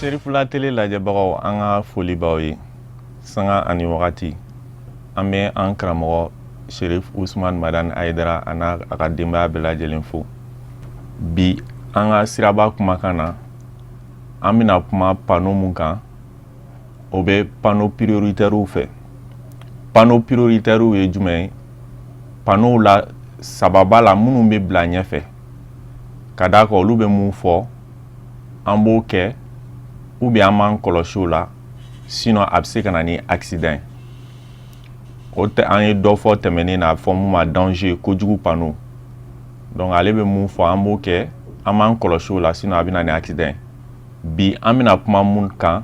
Serifula tele lajɛbagaw an ka foli b'aw ye sanga ani wagati an bɛ an karamɔgɔ Sherif Usman Madani Ayidara a n'a ka denbaya bɛɛ lajɛlen fo. Bi an ka siraba kumakan na an bɛna kuma panneau mun kan o bɛ panneau prioritaires fɛ. Panneau prioritaires ye jumɛn ye? Panneau la sababa la minnu bɛ bila ɲɛfɛ ka d'a kan olu bɛ mun fɔ an b'o kɛ ou bien an m'an kɔlɔsi o la sinon a bɛ se ka na ni accident. O tɛ an ye dɔ fɔ tɛmɛnen na a fɔ mun ma danger kojugu panneau. Donc ale bɛ mun fɔ an b'o kɛ an m'an kɔlɔsi o la sinon a bɛ na ni accident. Bi an bɛna kuma mun kan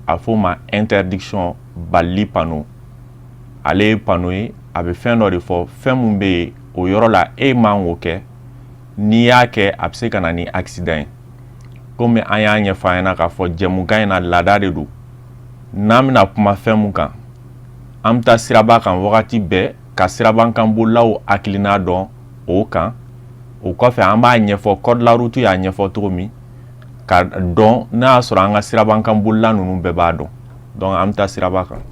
a fɔ o ma interdiction balili panneau. Ale ye panneau ye a bɛ fɛn dɔ de fɔ fɛn mun bɛ yen o yɔrɔ la e man k'o kɛ n'i y'a kɛ a bɛ se ka na ni accident. Komi an y'a ɲɛfɔ an ɲɛna k'a fɔ jɛmukan in na laada de don. N'an bɛna kuma fɛn mun kan an bɛ taa siraba kan wagati bɛɛ ka sirabankan bolilaw hakilina dɔn o kan. O kɔfɛ an b'a ɲɛfɔ code la route y'a ɲɛfɔ cogo min ka dɔn n'a y'a sɔrɔ an ka sirabankan bolila ninnu bɛɛ b'a dɔn. Donc an bɛ taa siraba kan.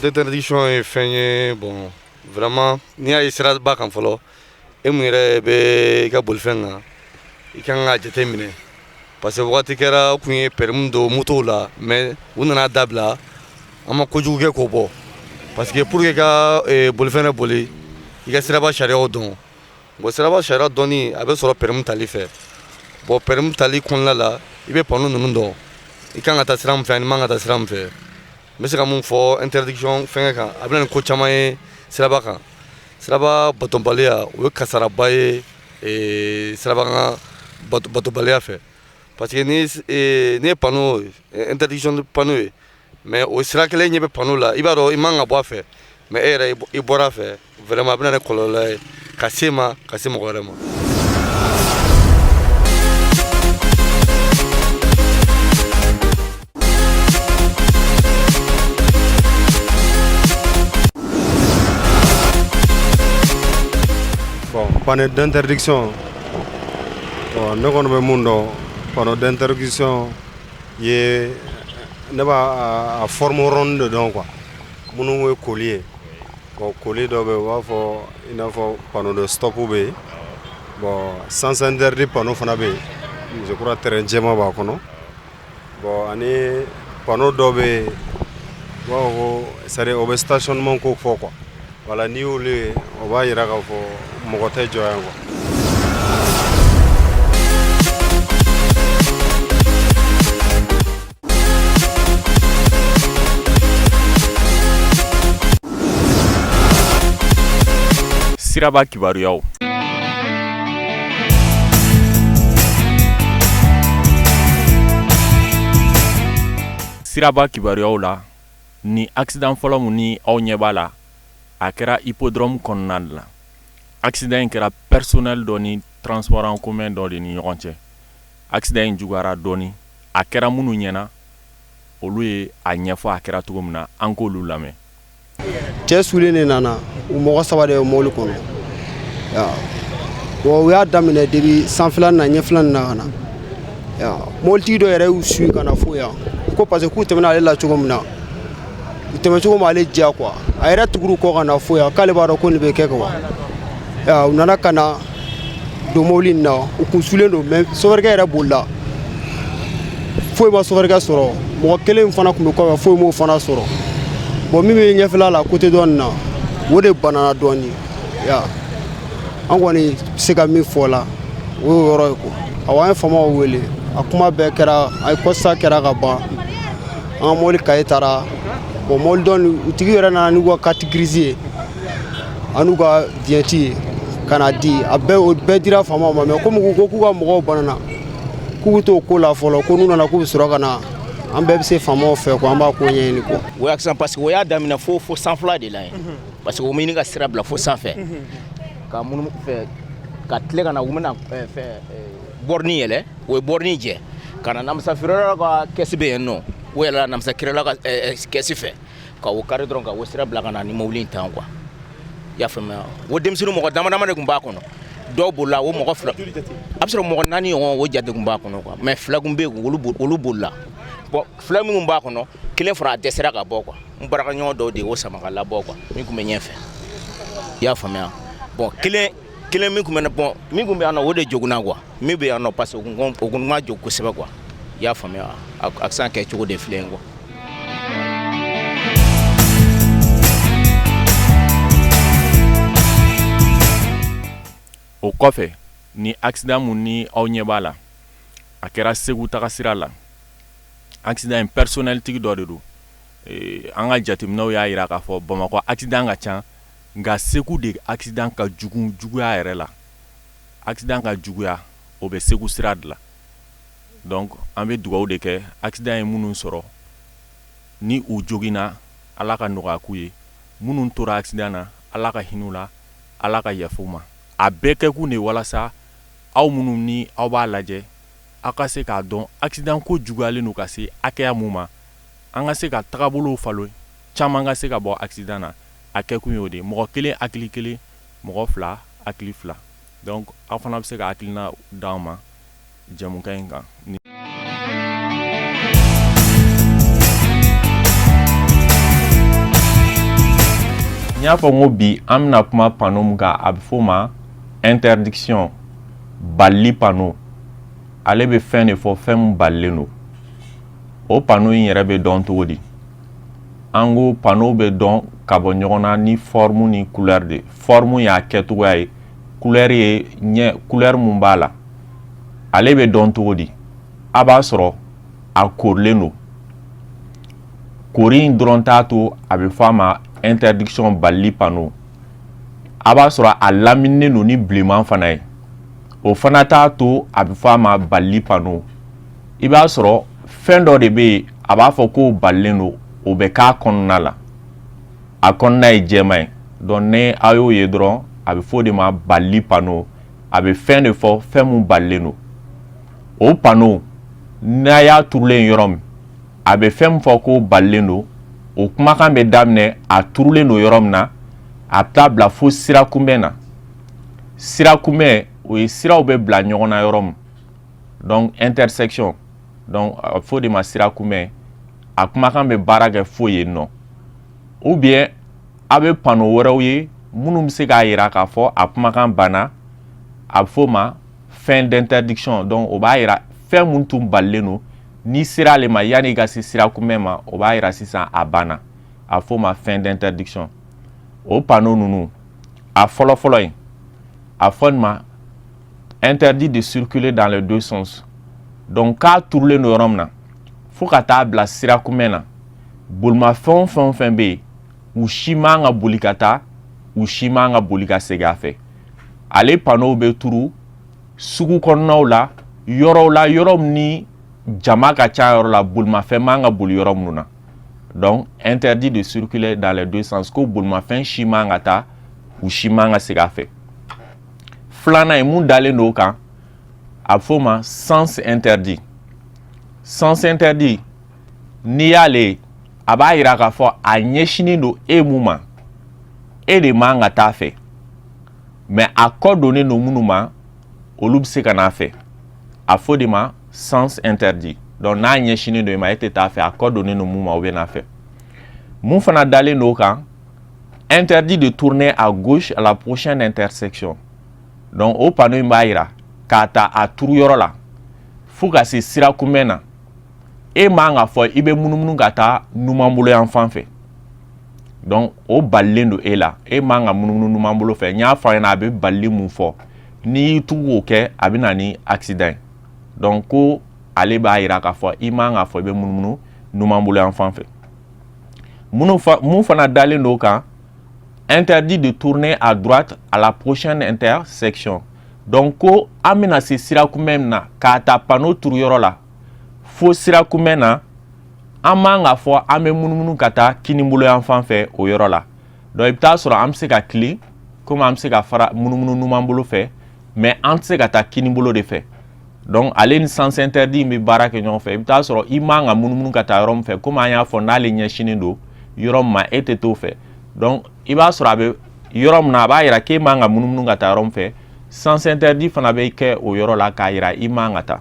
Interdiction est fait bon vraiment ni a sira ba kan fɔlɔ e mun yɛrɛ bɛ ka bolifɛn na I kan ka jateminɛ parce que wagati kɛra kun ye permis do moto la mais u nana dabila an ma kojugu kɛ k'o bɔ parce que pour que ka bolifɛn boli I ka siraba sariyaw dɔn bon siraba sariya dɔnni a bɛ sɔrɔ permis tali fɛ bon permis tali kɔnɔna la I bɛ panneau ninnu dɔn I kan ka taa sira min fɛ ani man ka taa sira min fɛ. N bɛ se ka mun fɔ interdiction fɛngɛ kan a bɛna ni ko caman ye siraba kan siraba batobaliya o ye kasaraba ye siraba kan batobaliya fɛ parce que ni ye panneau interdiction panneau ye mais o sira kelen ɲɛ bɛ panneau la I b'a dɔn I man ka bɔ a fɛ mais e yɛrɛ I bɔra a fɛ vraiment a bɛna ni kɔlɔlɔ ye ka se ma ka se mɔgɔ wɛrɛ ma. Bon, panneau d'interdiction, ne connaissons pas mon panneau d'interdiction, il ne va à forme ronde dedans quoi. Mon est collier, bon collier doit avoir il a faut panneau de stop ou bé, bon sans interdit panneau fanabe, je crois terrain jema ba kono, bon année panneau dobe, bon c'est au stationnement qu'on fait quoi. Voilà ni où les on va y aller pour monter joie quoi. Siraba kibaruyaw. Siraba kibaruyaw la ni accident fɔlɔ mun ni aw ɲɛ b'a la a kɛra hippodrome kɔnɔna de la. Accident in kɛra personnel dɔ ni transport en commun dɔ de ni ɲɔgɔn cɛ. Accident in juguyara dɔɔni a kɛra minnu ɲɛna olu ye a ɲɛfɔ a kɛra cogo min na an k'olu lamɛn. Cɛ sulen de nana u mɔgɔ saba de bɛ mobili kɔnɔ u y'a daminɛ depuis sanfɛla na ɲɛfɛla na ka na mobilitigi dɔ yɛrɛ y'u suit ka na fo yan ko parce que k'u tɛmɛna ale la cogo min na u tɛmɛ cogo ma ale diya quoi a yɛrɛ tugura kɔ ka na fo yan k'ale b'a dɔn ko nin bɛ kɛ quoi u nana ka na don mobili in na u kun sulen don mais sofɛrikɛ yɛrɛ bolila foyi ma sofɛrikɛ sɔrɔ mɔgɔ kelen fana kun bɛ kɔfɛ foyi m'o fana sɔrɔ bon min bɛ ɲɛfɛla la côté dɔ nin na o de banana dɔɔni an kɔni se ka min fɔ la o y'o yɔrɔ ye quoi awɔ an ye faamaw wele a kuma bɛɛ kɛra a ye constat kɛra ka ban an ka mobili kaye taara bon mobili dɔn u tigi yɛrɛ nana n'u ka carte grise ye an'u ka vignette ye ka na di a bɛɛ o bɛɛ dira faamaw ma mais comme ko k'u ka mɔgɔw banana k'u bɛ t'o ko la fɔlɔ ko n'u nana k'u bɛ sɔrɔ ka na an bɛɛ bɛ se faamaw fɛ quoi an b'a ko ɲɛɲini quoi. O accident parce que o y'a daminɛ fo sanfɛla de la yen parce que o ma ɲini ka sira bila fo sanfɛ ka munnu fɛ ka tile ka na u bɛna borni yɛlɛ o ye borni jɛ ka na namusafeereyɔrɔ ka kɛsi bɛ yen nɔ o yɛlɛla namasa kirala ka kɛsi fɛ ka o kari dɔrɔn ka o sira bila ka na ni mobili in tan quoi i y'a faamuya o denmisɛnnin mɔgɔ dama dama de tun b'a kɔnɔ dɔw bolila o mɔgɔ fila a bɛ sɔrɔ mɔgɔ 4 ɲɔgɔn o jate tun b'a kɔnɔ quoi mais 2 kun bɛ yen olu bolila bon 2 min b'a kɔnɔ 1 fana a dɛsɛra ka bɔ quoi n baaraɲɔgɔn dɔw de y'o sama ka labɔ quoi min tun bɛ ɲɛfɛ i y'a faamuya bon kelen min tun bɛ bon min tun bɛ yan nɔ o de joginna quoi min bɛ yan nɔ parce que o kun ma jɔ kosɛbɛ quoi i y'a faamuya accent kɛ cogo de filɛ quoi. O kɔfɛ ni accident mun ni aw ɲɛ b'a la a kɛra Segu taga sira la accident in personnel tigi dɔ de don an ka jateminɛw y'a yira k'a fɔ Bamakɔ accident ka ca nka Segu de accident ka juguya yɛrɛ la accident ka juguya o bɛ Segu sira de la donc an bɛ dugawu de kɛ accident ye minnu sɔrɔ ni u joginna Ala ka nɔgɔya k'u ye minnu tora accident na Ala ka hinɛ u la Ala ka yafa u ma a bɛɛ kɛ kun de walasa aw minnu ni aw b'a lajɛ aw ka se k'a dɔn accident ko juguyalen don ka se hakɛya mun ma an ka se ka tagabolow falen caman ka se ka bɔ accident na a kɛ kun y'o de mɔgɔ kelen hakili kelen mɔgɔ 2 hakili 2 donc aw fana bɛ se ka hakilina d'an ma jɛmukan in kan. N y'a fɔ n ko bi an bɛna kuma panneau mun kan a bɛ f'o ma interdiction balili panneau ale bɛ fɛn de fɔ fɛn mun balilen don o panneau in yɛrɛ bɛ dɔn cogo di an ko panneau bɛ dɔn ka bɔ ɲɔgɔn na ni forme ni couleur de forme y'a kɛcogoya ye couleur ye couleur mun b'a la ale bɛ dɔn cogo di a b'a sɔrɔ a korilen don kori in dɔrɔn t'a to a bɛ fɔ a ma interdiction balili panneau a b'a sɔrɔ a laminen don ni bilenman fana ye o fana t'a to a bɛ fɔ a ma balili panneau i b'a sɔrɔ fɛn dɔ de bɛ yen a b'a fɔ ko balilen don o bɛ k'a kɔnɔna la a kɔnɔna ye jɛman ye donc ni a y'o ye dɔrɔn a bɛ fɔ o de ma balili panneau a bɛ fɛn de fɔ fɛn mun balilen don o panneau n'a y'a turulen yɔrɔ min a bɛ fɛn min fɔ ko balilen don o kumakan bɛ daminɛ a turulen don yɔrɔ min na a bɛ taa bila fo sira kunbɛn na sira kunbɛn o ye siraw bɛ bila ɲɔgɔn na yɔrɔ min donc intersection donc a bɛ fɔ o de ma sira kunbɛn a kumakan bɛ baara kɛ fo yen nɔ ou bien a bɛ panneau wɛrɛw ye minnu bɛ se k'a jira k'a fɔ a kumakan banna a bɛ fɔ o ma fin d'interdiction donc o b'a jira fɛn mun tun balilen don ni sera ale ma yanni i ka se sira kunbɛn ma o b'a jira sisan a banna a bɛ fɔ o ma fin d'interdiction o panneau ninnu a fɔlɔ-fɔlɔ in a fɔ nin ma interdit de circuler dans les 2 sens donc k'a turulen don yɔrɔ min na fo ka taa bila sira kunbɛn na bolimafɛn o fɛn o fɛn bɛ yen u si man ka boli ka taa u si man ka boli ka segin a fɛ ale panneau bɛ turu sugu kɔnɔnaw la yɔrɔw min ni jama ka ca yɔrɔ la bolimafɛn man ka boli yɔrɔ minnu na donc interdit de circuler dans les 2 sens ko bolimafɛn si man ka taa u si man ka segin a fɛ filanan ye mun dalen don o kan a bɛ fɔ o ma sens interdit sens interdit n'i y'ale ye a b'a jira k'a fɔ a ɲɛsinen don e mun ma e de man ka taa fɛ mais a kɔ donnen don minnu ma olu bɛ se ka n'a fɛ a fɔ de ma sens interdit donc n'a ɲɛsinen don e ma e tɛ taa fɛ a kɔ donnen don mun ma o bɛ n'a fɛ mun fana dalen don o kan interdit de tourner à gauche à la prochaine intersection donc o panneau in b'a jira k'a ta a turu yɔrɔ la fo ka se sira kunbɛn na e man ka fɔ i bɛ munumunu ka taa numanbolo yan fan fɛ donc o balilen don e la e man ka munumunu numanbolo fɛ n y'a fɔ a ɲɛna a bɛ balili mun fɔ n'i y'i tugu k'o kɛ a bɛ na ni accident ye donc ko ale b'a jira k'a fɔ i man ka fɔ i bɛ munumunu numanbolo yan fan fɛ mun fana dalen don o kan interdit de tourner à droite à la prochaine intersection donc ko an bɛna se sira kunbɛn min na k'a ta panneau turu yɔrɔ la fo sira kunbɛn na an man ka fɔ an bɛ munumunu ka taa kinibolo yan fan fɛ o yɔrɔ la donc i bɛ taa sɔrɔ an bɛ se ka tilen komi an bɛ se ka fara munumunu numanbolo fɛ mais an tɛ se ka taa kinibolo de fɛ donc ale ni sens interdit bɛ baara kɛ ɲɔgɔn fɛ i bɛ taa sɔrɔ i man ka munumunu ka taa yɔrɔ min fɛ komi an y'a fɔ n'ale ɲɛsinnen don yɔrɔ min ma e tɛ t'o fɛ donc i b'a sɔrɔ a bɛ yɔrɔ min na a b'a yira k'e man ka munumunu ka taa yɔrɔ min fɛ sens interdit fana bɛ kɛ o yɔrɔ la k'a yira i man ka taa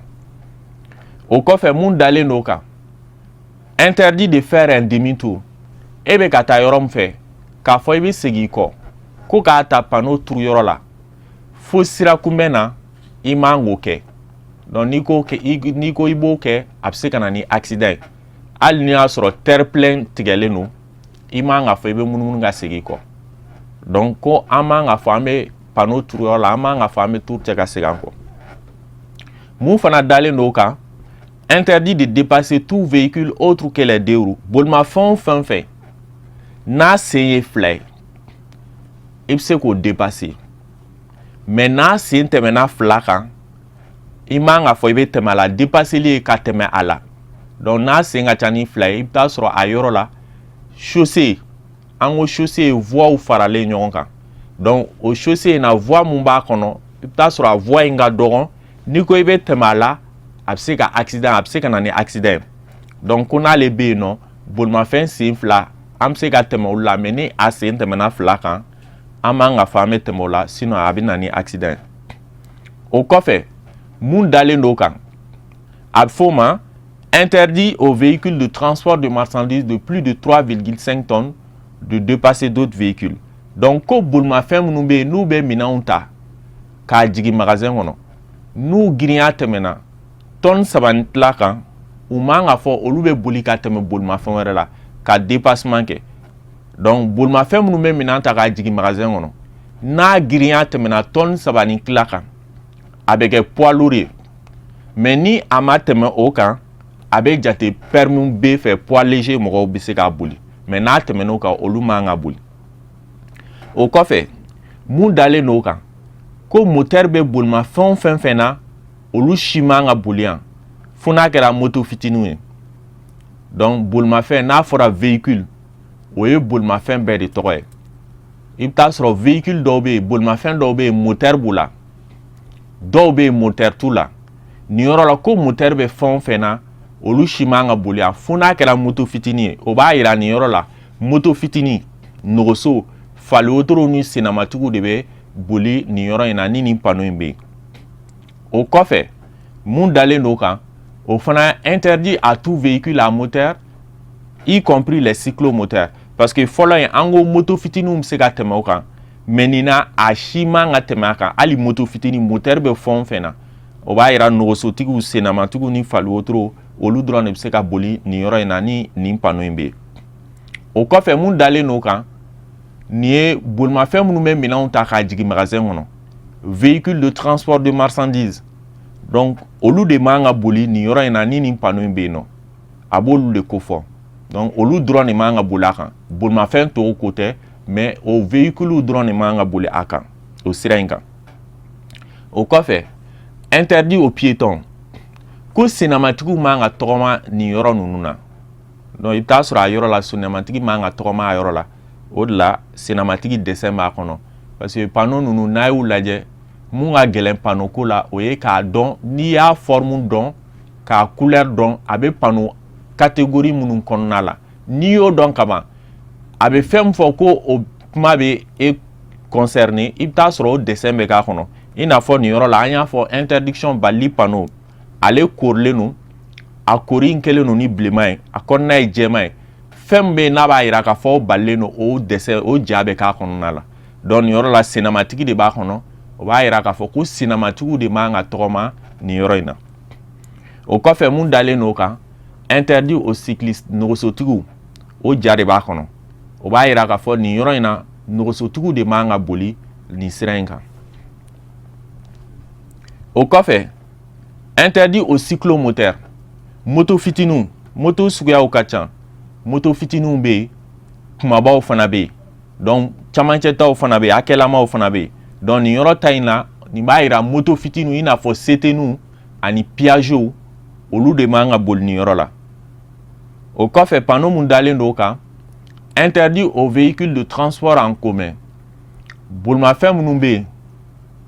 o kɔfɛ mun dalen don o kan interdit de faire un demi tour e bɛ ka taa yɔrɔ min fɛ k'a fɔ i bɛ segin i kɔ ko k'a ta panneau turu yɔrɔ la fo sira kunbɛn na i man k'o kɛ donc n'i ko i b'o kɛ a bɛ se ka na ni accident ye hali n'i y'a sɔrɔ terre plein tigɛlen don i man ka fɔ i bɛ munumunu ka segin i kɔ donc ko an man ka fɔ an bɛ panneau turu yɔrɔ la an man ka fɔ an bɛ tour cɛ ka segin an kɔ mun fana dalen don o kan interdit de dépasser tout véhicule autre que les deux roues bolimafɛn o fɛn o fɛn n'a sen ye fila ye i bɛ se k'o dépasser mais n'a sen tɛmɛna fila kan i man ka fɔ i bɛ tɛmɛ a la dépasseli ye ka tɛmɛ a la donc n'a sen ka ca ni fila ye i bɛ taa sɔrɔ a yɔrɔ la chaussée an ko chaussée ye voies faralen ɲɔgɔn kan donc o chaussée in na voie mun b'a kɔnɔ i bɛ taa sɔrɔ a voie in ka dɔgɔn n'i ko i bɛ tɛmɛ a la a bɛ se ka accident a bɛ se ka na ni accident donc ko n'ale bɛ yen nɔ bolimafɛn sen fila an bɛ se ka tɛmɛ olu la mais ni a sen tɛmɛna fila kan an man ka fɔ an bɛ tɛmɛ o la sinon a bɛ na ni accident o kɔfɛ mun dalen don o kan a bɛ f'o ma interdit aux véhicules de transport de marchandises de plus de 3,5 tonnes de dépasser d'autres véhicules donc ko bolimafɛn minnu bɛ yen n'u bɛ minɛnw ta k'a jigin magasin kɔnɔ n'u girinya tɛmɛna tonne 3 ni tila kan u man ka fɔ olu bɛ boli ka tɛmɛ bolimafɛn wɛrɛ la ka dépassement kɛ donc bolimafɛn minnu bɛ minɛn ta k'a jigin magasin kɔnɔ n'a girinya tɛmɛna tonne 3 ni tila kan a bɛ kɛ poids lourd ye mais ni a ma tɛmɛ o kan a bɛ jate permis B fɛ poids léger mɔgɔw bɛ se k'a boli mais n'a tɛmɛn'o kan olu man ka boli o kɔfɛ mun dalen don o kan ko moteur bɛ bolimafɛn o fɛn fɛn na olu si man ka boli yan fo n'a kɛra moto fitininw ye donc bolimafɛn n'a fɔra véhicule o ye bolimafɛn bɛɛ de tɔgɔ ye i bɛ taa sɔrɔ véhicule dɔw bɛ yen bolimafɛn dɔw bɛ yen moteur b'u la dɔw bɛ yen moteur t'u la nin yɔrɔ la ko moteur bɛ fɛn o fɛn na olu si man ka boli yan fo n'a kɛra moto fitinin ye o b'a yira nin yɔrɔ la moto fitinin nɔgɔso fali wotoro ni senamatigiw de bɛ boli nin yɔrɔ in na ni nin panneau in bɛ yen o kɔfɛ mun dalen don o kan o fana interdit à tout véhicule à moteur y compris les cyclomoteurs parce que fɔlɔ in an ko moto fitininw bɛ se ka tɛmɛ o kan mais nin na a si man ka tɛmɛ a kan hali moto fitinin moteur bɛ fɛn o fɛn na o b'a yira nɔgɔsotigiw senamatigiw ni fali wotoro olu dɔrɔn de bɛ se ka boli nin yɔrɔ in na ni nin panneau in bɛ yen o kɔfɛ mun dalen don o kan nin ye bolimafɛn minnu bɛ minɛnw ta k'a jigin magasin kɔnɔ véhicule de transport de marchandises donc olu de man ka boli nin yɔrɔ in na ni nin panneau in bɛ yen nɔ a b'olu de kofɔ donc olu dɔrɔn de man ka boli a kan bolimafɛn tɔw ko tɛ mais o véhicule dɔrɔn de man ka boli a kan o sira in kan o kɔfɛ interdit aux piétons ko senamatigiw man ka tɔgɔma nin yɔrɔ ninnu na donc i bɛ taa sɔrɔ a yɔrɔ la senamatigi man ka tɔgɔma a yɔrɔ la o de la senamatigi dessin b'a kɔnɔ parce que panneau ninnu n'a y'u lajɛ mun ka gɛlɛn panneau ko la o ye k'a dɔn n'i y'a forme dɔn k'a couleur dɔn a bɛ panneau catégorie minnu kɔnɔna la n'i y'o dɔn kaban a bɛ fɛn min fɔ ko o kuma bɛ e concerné i bɛ taa sɔrɔ o dessin bɛ k'a kɔnɔ i n'a fɔ nin yɔrɔ la an y'a fɔ interdiction bali panneau ale korilen don a kori in kɛlen don ni bilenman ye a kɔnɔna ye jɛman ye fɛn min bɛ yen n'a b'a yira k'a fɔ o balilen don o dessin o ja bɛ k'a kɔnɔna la donc nin yɔrɔ la senamatigi de b'a kɔnɔ o b'a yira k'a fɔ ko senamatigiw de man ka tɔgɔma nin yɔrɔ in na o kɔfɛ mun dalen don o kan interdit aux cyclistes nɔgɔsotigiw o ja de b'a kɔnɔ o b'a yira k'a fɔ nin yɔrɔ in na nɔgɔsotigiw de man ka boli nin sira in kan o kɔfɛ interdit aux cyclomoteurs moto fitininw moto suguyaw ka ca moto fitininw bɛ yen kumabaw fana bɛ yen donc camancɛtaw fana bɛ yen hakɛlamaw fana bɛ yen donc nin yɔrɔ ta in na nin b'a yira moto fitininw i n'a fɔ CTNw ani Piageow olu de man ka boli nin yɔrɔ la o kɔfɛ panneau mun dalen don o kan interdit aux véhicules de transport en commun bolimafɛn minnu bɛ yen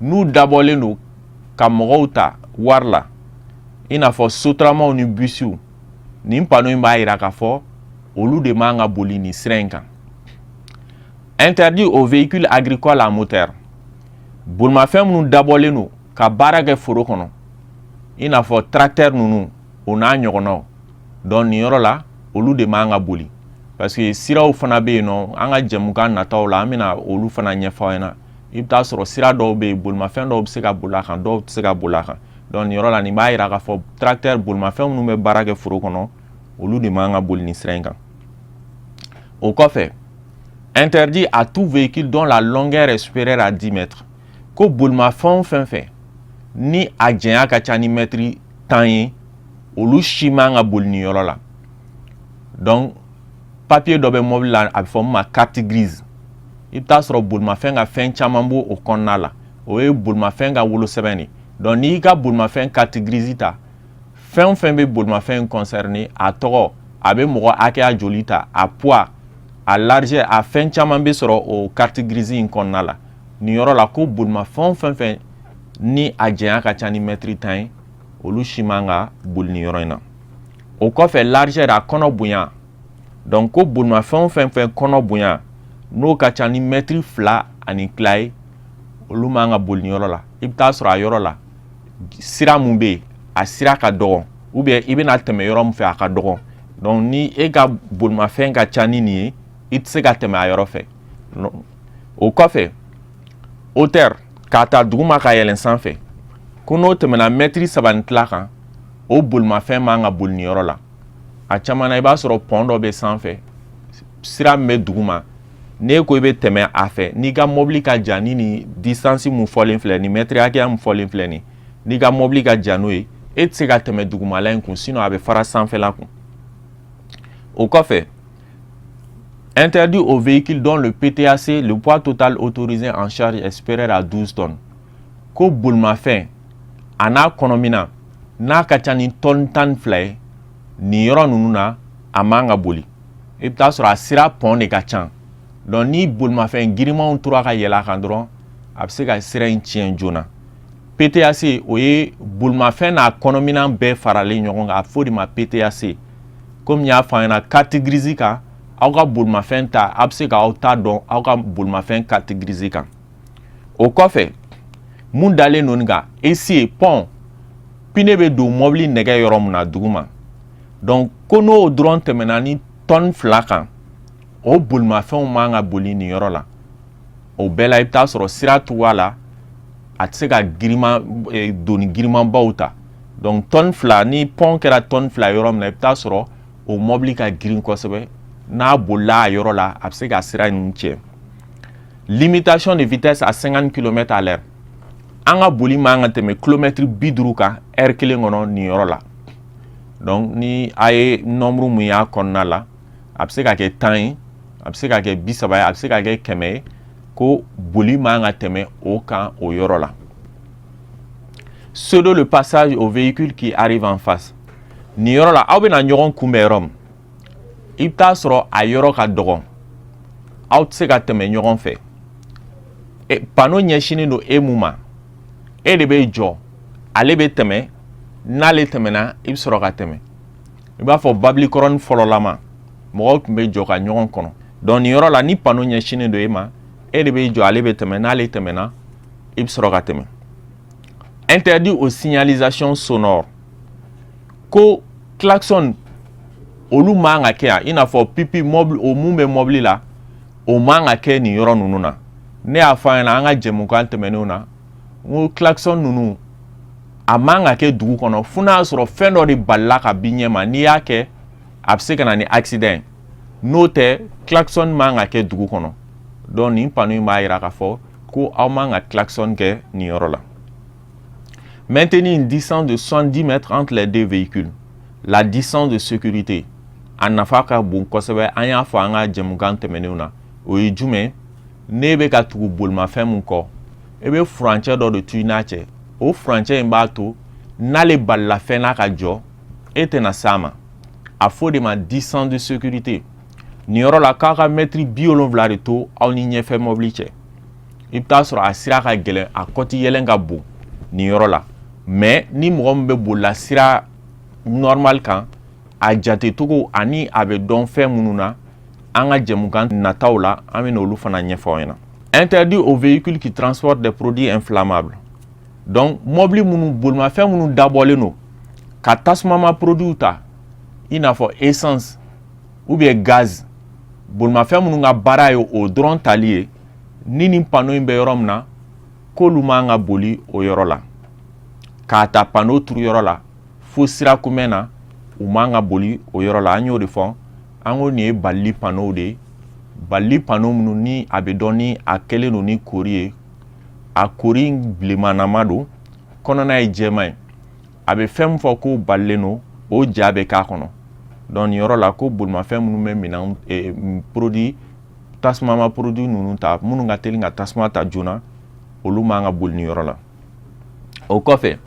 n'u dabɔlen don ka mɔgɔw ta wari la i n'a fɔ sotramaw ni busiw nin panneau in b'a yira k'a fɔ olu de man ka boli nin sira in kan. Interdit aux véhicules agricoles à moteur. Bolimafɛn minnu dabɔlen don ka baara kɛ foro kɔnɔ i n'a fɔ tracteur ninnu o n'a ɲɔgɔnnaw. Donc nin yɔrɔ la olu de man ka boli parce que siraw fana bɛ yen nɔ an ka jɛmukan nataw la an bɛna olu fana ɲɛfɔ aw ɲɛna. I bɛ taa sɔrɔ sira dɔw bɛ yen bolimafɛn dɔw bɛ se ka boli a kan dɔw tɛ se ka boli a kan. Donc nin yɔrɔ la nin b'a yira k'a fɔ tracteur bolimafɛn minnu bɛ baara kɛ foro kɔnɔ olu de man ka boli nin sira in kan. O kɔfɛ interdit à tout véhicule dont la longueur est supérieure à 10 mètres. Ko bolimafɛn fɛn fɛn ni a janya ka ca ni mètre 10 ye olu si man ka boli nin yɔrɔ la. Donc papier dɔ bɛ mobile la a bɛ fɔ min ma carte grise. I bɛ taa sɔrɔ bolimafɛn ka fɛn caman b'o kɔnɔna la. O ye bolimafɛn ka wolosɛbɛn de. Donc n'i ka bolimafɛn carte grise ta fɛn fɛn bɛ bolimafɛn concerné a tɔgɔ a bɛ mɔgɔ hakɛya joli ta a poids a largeur a fɛn caman bɛ sɔrɔ o carte grise in kɔnɔna la. Nin yɔrɔ la ko bolimafɛn fɛn fɛn ni a janya ka ca ni mètre 10 ye olu si man ka boli nin yɔrɔ in na. O kɔfɛ largeur a kɔnɔ bonya. Donc ko bolimafɛn fɛn fɛn kɔnɔ bonya n'o ka ca ni mètre 2 ani tila ye olu man ka boli nin yɔrɔ la. I bɛ taa sɔrɔ a yɔrɔ la sira mun bɛ yen a sira ka dɔgɔ ou bien i bɛna tɛmɛ yɔrɔ min fɛ a ka dɔgɔ. Donc ni e ka bolimafɛn ka ca ni nin ye i tɛ se ka tɛmɛ a yɔrɔ fɛ. O kɔfɛ hauteur k'a ta duguma ka yɛlɛn sanfɛ ko n'o tɛmɛna mètre 3 ni tila kan o bolimafɛn man ka boli nin yɔrɔ la. A caman na i b'a sɔrɔ pont dɔ bɛ sanfɛ sira min bɛ duguma n'e ko i bɛ tɛmɛ a fɛ n'i ka mobili ka jan ni nin distance mun fɔlen filɛ nin mètre hakɛya mun fɔlen filɛ nin n'i ka mobili ka jan n'o ye e tɛ se ka tɛmɛ dugumala in kun sinon a bɛ fara sanfɛla kun. O kɔfɛ interdit aux véhicules dont le PTAC, le poids total autorisé en charge est supérieur à 12 tonnes. Ko bolimafɛn a n'a kɔnɔmina n'a ka ca ni tonne 12 ye nin yɔrɔ ninnu na a man ka boli. I bɛ taa sɔrɔ a sira pont de ka ca. Donc ni bolimafɛn girimanw tora ka yɛlɛ a kan dɔrɔn a bɛ se ka sira in tiɲɛ joona. PTAC o ye bolimafɛn n'a kɔnɔmina bɛɛ faralen ɲɔgɔn kan a bɛ fɔ o de ma PTAC. Komi n y'a fɔ an ɲɛna carte grise kan aw ka bolimafɛn ta a bɛ se k'aw ta dɔn aw ka bolimafɛn carte grise kan. O kɔfɛ mun dalen don nin kan essieu pont pine bɛ don mobili nɛgɛ yɔrɔ min na duguma. Donc ko n'o dɔrɔn tɛmɛna ni tonne 2 kan o bolimafɛnw man ka boli nin yɔrɔ la. O bɛɛ la i bɛ taa sɔrɔ sira cogoya la a tɛ se ka doni girimanbaw ta. Donc tonne 2 ni pont kɛra tonne 2 yɔrɔ min na i bɛ taa sɔrɔ o mobili ka girin kosɛbɛ n'a bolila a yɔrɔ la a bɛ se ka sira ninnu tiɲɛ. Limitation de vitesse à 50 km à l'heure. An ka boli man ka tɛmɛ kilomètre 50 kan heure kelen kɔnɔ nin yɔrɔ la. Donc ni a ye nombre mun y'a kɔnɔna la a bɛ se ka kɛ 10 ye a bɛ se ka kɛ 30 ye a bɛ se ka kɛ 100 ye ko boli man ka tɛmɛ o kan o yɔrɔ la. Pseudo le passage au véhicule qui arrive en face. Nin yɔrɔ la aw bɛna ɲɔgɔn kunbɛn yɔrɔ min i bɛ taa sɔrɔ a yɔrɔ ka dɔgɔ aw tɛ se ka tɛmɛ ɲɔgɔn fɛ. Panneau ɲɛsinnen don e mun ma e de bɛ jɔ ale bɛ tɛmɛ n'ale tɛmɛna i bɛ sɔrɔ ka tɛmɛ. I b'a fɔ babilikɔrɔni fɔlɔlama mɔgɔw tun bɛ jɔ ka ɲɔgɔn kɔnɔ. Donc nin yɔrɔ la ni panneau ɲɛsinnen don e ma e de bɛ jɔ ale bɛ tɛmɛ n'ale tɛmɛna i bɛ sɔrɔ ka tɛmɛ. Interdit aux signalisations sonores. Ko klaxon olu man ka kɛ yan i n'a fɔ pipi mobile o mun bɛ mobili la o man ka kɛ nin yɔrɔ ninnu na. Ne y'a fɔ an ɲɛna an ka jɛmukan tɛmɛnenw na n ko klaxon ninnu a man ka kɛ dugu kɔnɔ fo n'a sɔrɔ fɛn dɔ de balila ka bin ɲɛ ma n'i y'a kɛ a bɛ se ka na ni accident ye. N'o tɛ klaxon man ka kɛ dugu kɔnɔ. Donc nin panneau in b'a jira k'a fɔ ko aw man ka klaxon kɛ nin yɔrɔ la. Maintenir une distance de 70 mètres entre les deux véhicules. La distance de sécurité. A nafa ka bon kosɛbɛ an y'a fɔ an ka jɛmukan tɛmɛnenw na o ye jumɛn n'e bɛ ka tugu bolimafɛn mun kɔ e bɛ furancɛ dɔ de tu i n'a cɛ o furancɛ in b'a to n'ale balila fɛn na ka jɔ e tɛna s'a ma a fɔ de ma distance de sécurité. Nin yɔrɔ la k'a ka mètre 70 de to aw ni ɲɛfɛ mobili cɛ i bɛ taa sɔrɔ a sira ka gɛlɛn a kɔti yɛlɛn ka bon nin yɔrɔ la mais ni mɔgɔ min bɛ bolila sira normal kan a jate togo ani a bɛ dɔn fɛn minnu na an ka jɛmukan nataw la an bɛ n'olu fana ɲɛfɔ aw ɲɛna. Interdit aux véhicules qui transportent des produits inflammables. Donc mobili minnu bolimafɛn minnu dabɔlen don ka tasumama produit ta i n'a fɔ essence ou bien gaz bolimafɛn minnu ka baara ye o dɔrɔn tali ye ni nin panneau in bɛ yɔrɔ min na k'olu man ka boli o yɔrɔ la k'a ta panneau turu yɔrɔ la fo sira kunbɛn na u man ka boli o yɔrɔ la. An y'o de fɔ an ko nin ye balili panneau de ye, balili panneau minnu ni a bɛ dɔn ni a kɛlen don ni kori ye, a kori bilemanama don kɔnɔna ye jɛman ye, a bɛ fɛn min fɔ ko balilen don o ja bɛ k'a kɔnɔ. Donc nin yɔrɔ la ko bolimafɛn minnu bɛ minɛn produit tasumama produit ninnu ta minnu ka teli ka tasuma ta joona olu man ka boli nin yɔrɔ la. O kɔfɛ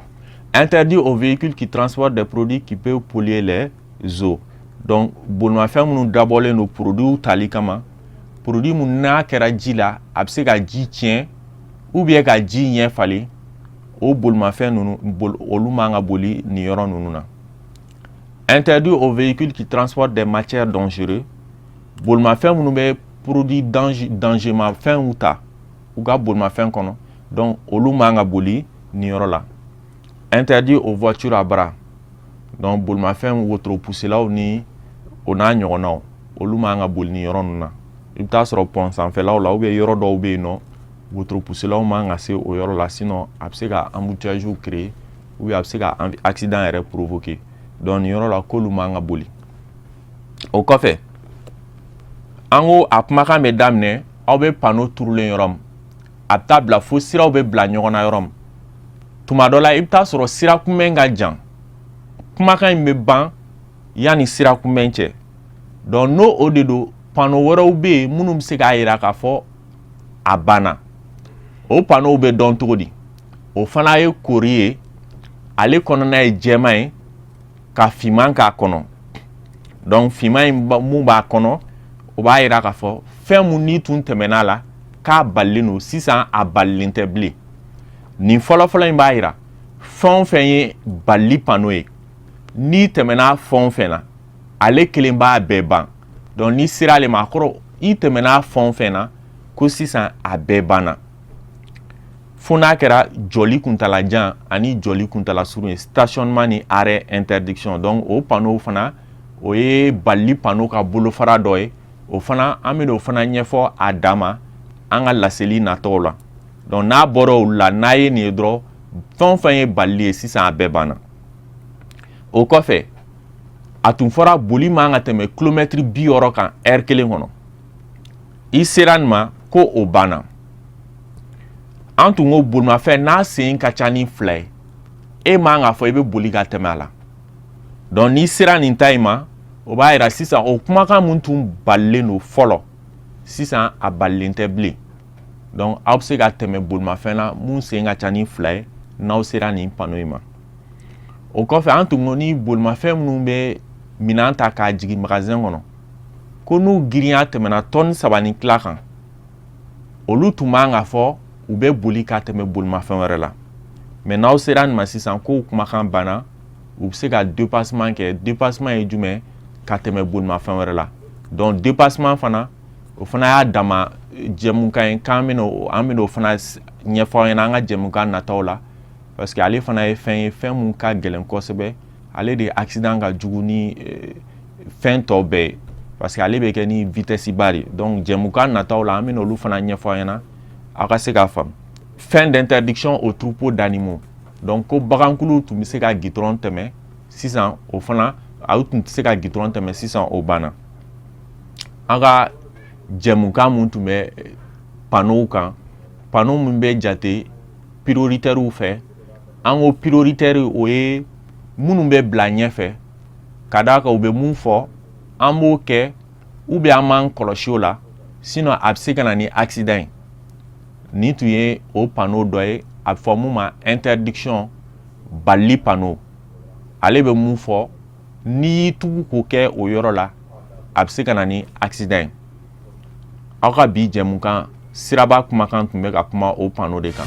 interdit aux véhicules qui transportent des produits qui peuvent polluer les eaux. Donc bolimafɛn minnu dabɔlen don produit tali kama, produit minnu n'a kɛra ji la a bɛ se ka ji tiɲɛ ou bien ka ji ɲɛ falen, o bolimafɛn ninnu olu man ka boli nin yɔrɔ ninnu na. Interdit aux véhicules qui transportent des matières dangereuses. Bolimafɛn minnu bɛ produit dangereux ta u ka bolimafɛn kɔnɔ, donc olu man ka boli nin yɔrɔ la. Interdit aux voitures à bras. Donc bolimafɛn wotoro puselaw ni o n'a ɲɔgɔnnaw olu man ka boli nin yɔrɔ ninnu na. I bɛ taa sɔrɔ pont sanfɛlaw la ou bien yɔrɔ dɔw bɛ yen nɔ wotoro puselaw man ka se o yɔrɔ la, sinon a bɛ se ka embouteillage créer ou bien a bɛ se ka accident yɛrɛ provoquer. Donc nin yɔrɔ la k'olu man ka boli. O kɔfɛ an ko a kumakan bɛ daminɛ aw bɛ panneau turulen yɔrɔ min a bɛ taa bila fo siraw bɛ bila ɲɔgɔn na yɔrɔ min. Tuma dɔ la i bɛ taa sɔrɔ sira kunbɛn ka jan, kumakan in bɛ ban yanni sira kunbɛn cɛ. Donc n'o o de don panneau wɛrɛw bɛ yen minnu bɛ se k'a jira k'a fɔ a banna. O panneau bɛ dɔn cogo di? O fana ye kori ye, ale kɔnɔna ye jɛman ye ka finman k'a kɔnɔ. Donc finman in mun b'a kɔnɔ o b'a jira k'a fɔ fɛn mun n'i tun tɛmɛna la k'a balilen don sisan a balilen tɛ bilen. Nin fɔlɔfɔlɔ in b'a jira fɛn o fɛn ye balili panneau ye n'i tɛmɛna fɛn o fɛn na ale kelen b'a bɛɛ ban. Donc n'i sera ale ma a kɔrɔ i tɛmɛna fɛn o fɛn na ko sisan a bɛɛ banna. Fo n'a kɛra jɔli kuntalajan ani jɔli kuntala surun ye, stationnement ni arrêt interdiction. Donc o panneau fana o ye balili panneau ka bolofara dɔ ye, o fana an bɛ n'o fana ɲɛfɔ a dan ma an ka laseli nataw la. Donc n'a bɔra olu la n'a ye nin ye dɔrɔn fɛn o fɛn ye balili ye sisan a bɛɛ banna. O kɔfɛ a tun fɔra boli man ka tɛmɛ kilomɛtiri 60 kan heure kelen kɔnɔ. I sera nin ma ko o banna. An tun ko bolimafɛn n'a sen ka ca ni 2 ye e man ka fɔ i bɛ boli ka tɛmɛ a la. Donc n'i sera nin ta in ma o b'a jira sisan o kumakan mun tun balilen don fɔlɔ sisan a balilen tɛ bilen. Donc aw bɛ se ka tɛmɛ bolimafɛn na mun sen ka ca ni 2 ye n'aw sera nin panneau in ma. O kɔfɛ an tun ko ni bolimafɛn minnu bɛ minɛn ta k'a jigin magasin kɔnɔ ko n'u girinya tɛmɛna tonne 3 ni tila kan olu tun man ka fɔ u bɛ boli ka tɛmɛ bolimafɛn wɛrɛ la. Mais n'aw sera nin ma sisan ko kumakan banna u bɛ se ka dépassement kɛ. Dépassement ye jumɛn? Ka tɛmɛ bolimafɛn wɛrɛ la. Donc dépassement fana o fana y'a dama jɛmukan ye k'an bɛn'o fana ɲɛfɔ aw ɲɛna an ka jɛmukan nataw la, parce que ale fana ye fɛn ye fɛn mun ka gɛlɛn kosɛbɛ. Ale de accident ka jugu ni fɛn tɔw bɛɛ ye, parce que ale bɛ kɛ ni vitesse ba de. Donc jɛmukan nataw la an bɛn'olu fana ɲɛfɔ aw ɲɛna aw ka se k'a faamu. Fin d'interdiction au troupeau d'animaux. Donc ko bagankulu tun bɛ se ka gitɔrɔn tɛmɛ sisan o fana aw tun tɛ se ka gitɔrɔn tɛmɛ sisan o banna. An ka jɛmukan mun tun bɛ panneau kan, panneau mun bɛ jate prioritaire fɛ, an ko prioritaire o ye minnu bɛ bila ɲɛfɛ ka d'a kan u bɛ mun fɔ an b'o kɛ ou bien an m'an kɔlɔsi o la, sinon a bɛ se ka na ni accident ye. Nin tun ye o panneau dɔ ye a bɛ fɔ mun ma interdiction balili panneau. Ale bɛ mun fɔ n'i y'i tugu k'o kɛ o yɔrɔ la a bɛ se ka na ni accident ye. Aw ka bi jɛmukan siraba kumakan tun bɛ ka kuma o panneau de kan.